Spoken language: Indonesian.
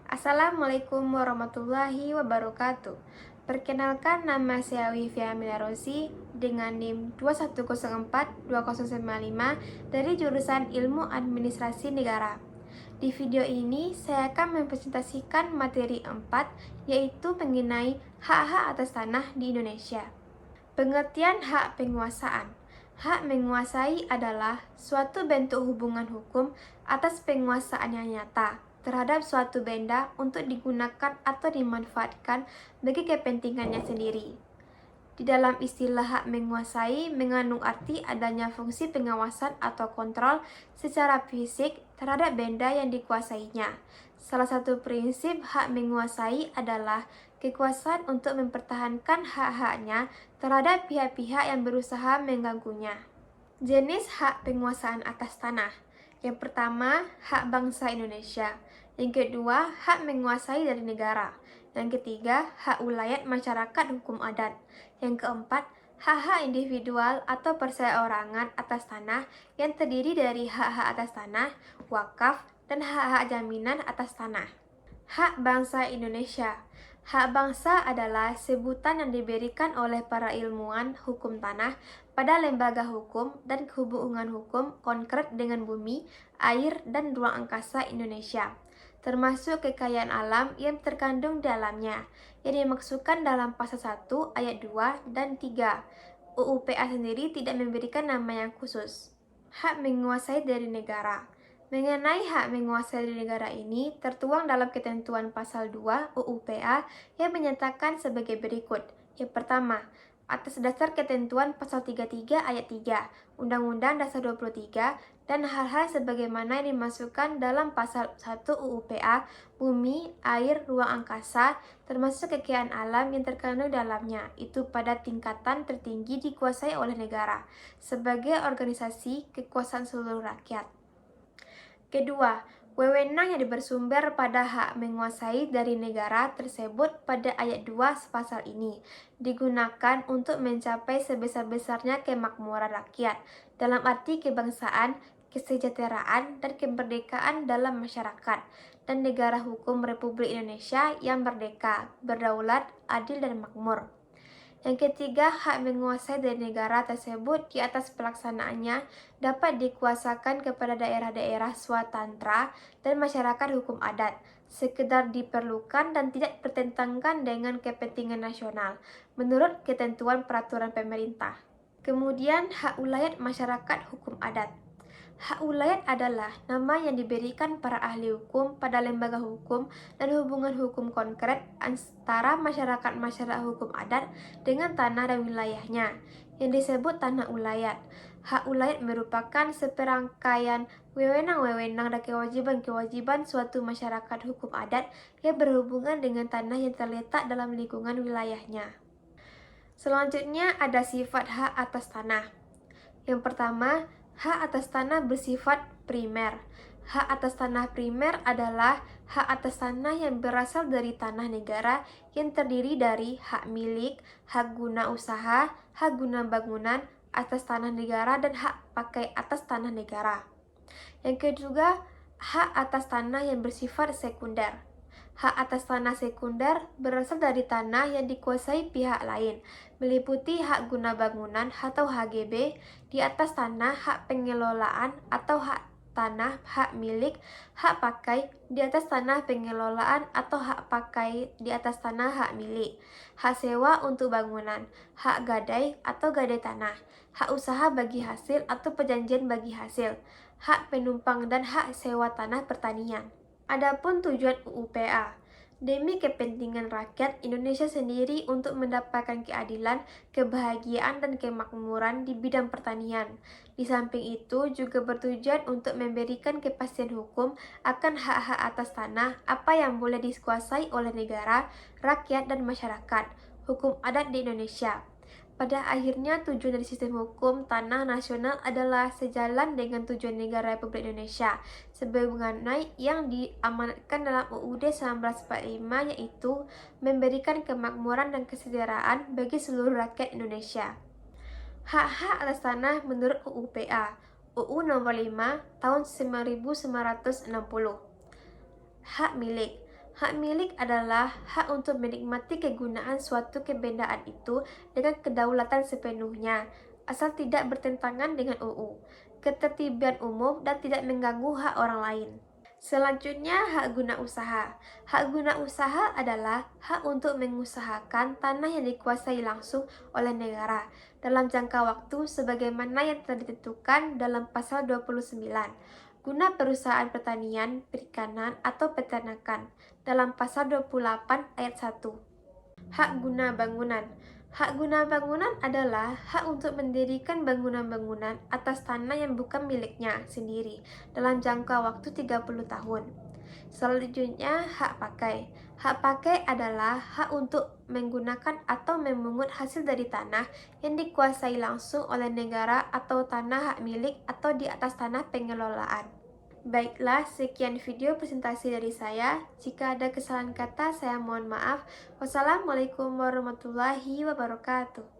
Assalamualaikum warahmatullahi wabarakatuh. Perkenalkan, nama saya Wivia Milarosi dengan NIM 21042095 dari jurusan Ilmu Administrasi Negara. Di video ini, saya akan mempresentasikan materi 4, yaitu mengenai hak-hak atas tanah di Indonesia. Pengertian hak penguasaan. Hak menguasai adalah suatu bentuk hubungan hukum atas penguasaan yang nyata terhadap suatu benda untuk digunakan atau dimanfaatkan bagi kepentingannya sendiri. Di dalam istilah hak menguasai mengandung arti adanya fungsi pengawasan atau kontrol secara fisik terhadap benda yang dikuasainya. Salah satu prinsip hak menguasai adalah kekuasaan untuk mempertahankan hak-haknya terhadap pihak-pihak yang berusaha mengganggunya. Jenis hak penguasaan atas tanah. Yang pertama, hak bangsa Indonesia. Yang kedua, hak menguasai dari negara. Yang ketiga, hak wilayah masyarakat hukum adat. Yang keempat, hak-hak individual atau perseorangan atas tanah yang terdiri dari hak-hak atas tanah, wakaf, dan hak-hak jaminan atas tanah. Hak bangsa Indonesia. Hak bangsa adalah sebutan yang diberikan oleh para ilmuwan hukum tanah pada lembaga hukum dan hubungan hukum konkret dengan bumi, air, dan ruang angkasa Indonesia, termasuk kekayaan alam yang terkandung di dalamnya, yang dimaksudkan dalam pasal 1 ayat 2 dan 3. UU-PA sendiri tidak memberikan nama yang khusus. Hak menguasai dari negara. Mengenai hak menguasai dari negara ini tertuang dalam ketentuan pasal 2 UU-PA yang menyatakan sebagai berikut. Yang pertama, atas dasar ketentuan pasal 33 ayat 3 Undang-Undang Dasar 23 dan hal-hal sebagaimana yang dimasukkan dalam pasal 1 UU-PA, bumi, air, ruang angkasa, termasuk kekayaan alam yang terkandung dalamnya, itu pada tingkatan tertinggi dikuasai oleh negara, sebagai organisasi kekuasaan seluruh rakyat. Kedua, wewenang yang bersumber pada hak menguasai dari negara tersebut pada ayat 2 pasal ini digunakan untuk mencapai sebesar-besarnya kemakmuran rakyat dalam arti kebangsaan, kesejahteraan, dan kemerdekaan dalam masyarakat dan negara hukum Republik Indonesia yang merdeka, berdaulat, adil, dan makmur. Yang ketiga, hak menguasai dari negara tersebut di atas pelaksanaannya dapat dikuasakan kepada daerah-daerah swatantra dan masyarakat hukum adat, sekedar diperlukan dan tidak bertentangan dengan kepentingan nasional, menurut ketentuan peraturan pemerintah. Kemudian, hak wilayah masyarakat hukum adat. Hak wilayah adalah nama yang diberikan para ahli hukum pada lembaga hukum dan hubungan hukum konkret antara masyarakat hukum adat dengan tanah dan wilayahnya, yang disebut tanah wilayah. Hak wilayah merupakan seperangkaian wewenang-wewenang dan kewajiban-kewajiban suatu masyarakat hukum adat yang berhubungan dengan tanah yang terletak dalam lingkungan wilayahnya. Selanjutnya ada sifat hak atas tanah. Yang pertama, hak atas tanah bersifat primer. Hak atas tanah primer adalah hak atas tanah yang berasal dari tanah negara yang terdiri dari hak milik, hak guna usaha, hak guna bangunan atas tanah negara, dan hak pakai atas tanah negara. Yang kedua, hak atas tanah yang bersifat sekunder. Hak atas tanah sekunder berasal dari tanah yang dikuasai pihak lain, meliputi hak guna bangunan atau HGB di atas tanah, hak pengelolaan atau hak tanah, hak milik, hak pakai di atas tanah pengelolaan atau hak pakai di atas tanah hak milik, hak sewa untuk bangunan, hak gadai atau gadai tanah, hak usaha bagi hasil atau perjanjian bagi hasil, hak penumpang, dan hak sewa tanah pertanian. Adapun tujuan UU-PA, demi kepentingan rakyat Indonesia sendiri untuk mendapatkan keadilan, kebahagiaan, dan kemakmuran di bidang pertanian. Di samping itu juga bertujuan untuk memberikan kepastian hukum akan hak-hak atas tanah apa yang boleh dikuasai oleh negara, rakyat, dan masyarakat hukum adat di Indonesia. Pada akhirnya, tujuan dari sistem hukum tanah nasional adalah sejalan dengan tujuan negara Republik Indonesia sebagaimana yang diamanatkan dalam UUD 1945, yaitu memberikan kemakmuran dan kesejahteraan bagi seluruh rakyat Indonesia. Hak-hak atas tanah menurut UU-PA, UU Nomor 5 Tahun 1960. Hak milik. Hak milik adalah hak untuk menikmati kegunaan suatu kebendaan itu dengan kedaulatan sepenuhnya, asal tidak bertentangan dengan UU, ketertiban umum, dan tidak mengganggu hak orang lain. Selanjutnya, hak guna usaha. Hak guna usaha adalah hak untuk mengusahakan tanah yang dikuasai langsung oleh negara dalam jangka waktu sebagaimana yang telah ditentukan dalam pasal 29, guna perusahaan pertanian, perikanan, atau peternakan dalam pasal 28 ayat 1. Hak guna bangunan. Hak guna bangunan adalah hak untuk mendirikan bangunan-bangunan atas tanah yang bukan miliknya sendiri dalam jangka waktu 30 tahun. Selanjutnya, hak pakai. Hak pakai adalah hak untuk menggunakan atau memungut hasil dari tanah yang dikuasai langsung oleh negara atau tanah hak milik atau di atas tanah pengelolaan. Baiklah, sekian video presentasi dari saya. Jika ada kesalahan kata, saya mohon maaf. Wassalamualaikum warahmatullahi wabarakatuh.